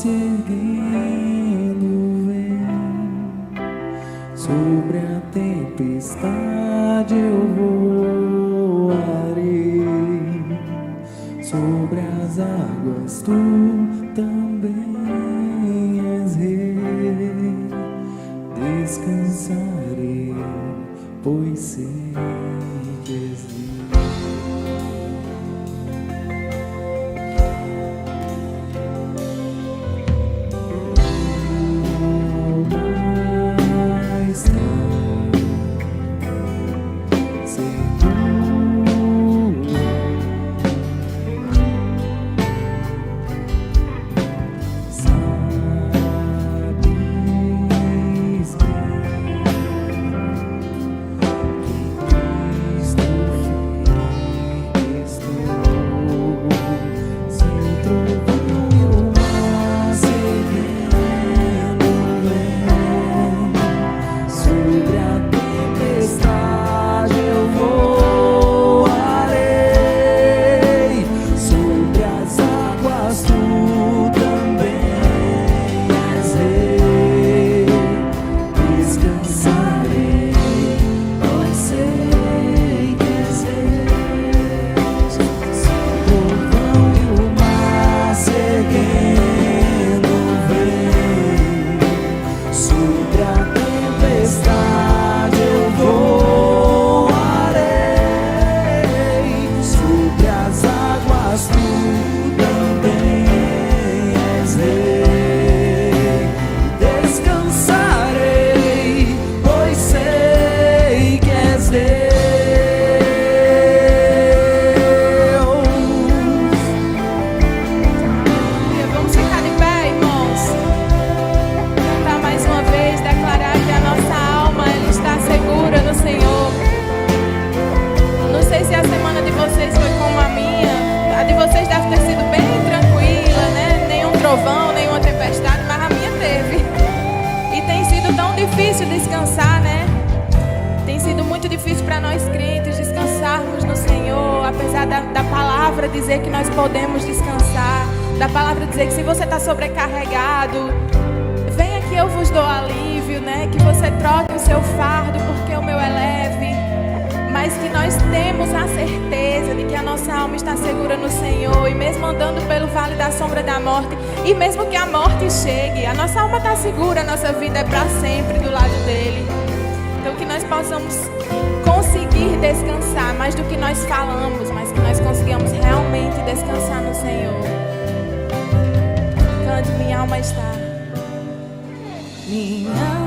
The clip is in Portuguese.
se erguendo vem, sobre a tempestade eu voarei, sobre as águas tu também és rei. Descansarei, pois sei que és Deus. Nenhuma tempestade, mas a minha teve. E tem sido tão difícil descansar, né? Tem sido muito difícil para nós crentes descansarmos no Senhor, apesar da palavra dizer que nós podemos descansar, da palavra dizer que se você está sobrecarregado, venha que eu vos dou alívio, né? Que você troque o seu fardo porque o meu é leve. Mas que nós temos a certeza de que a nossa alma está segura no Senhor. E mesmo andando pelo vale da sombra da morte, e mesmo que a morte chegue, a nossa alma está segura, a nossa vida é para sempre do lado dele. Então que nós possamos conseguir descansar mais do que nós falamos, mas que nós consigamos realmente descansar no Senhor. Cante, minha alma está. Minha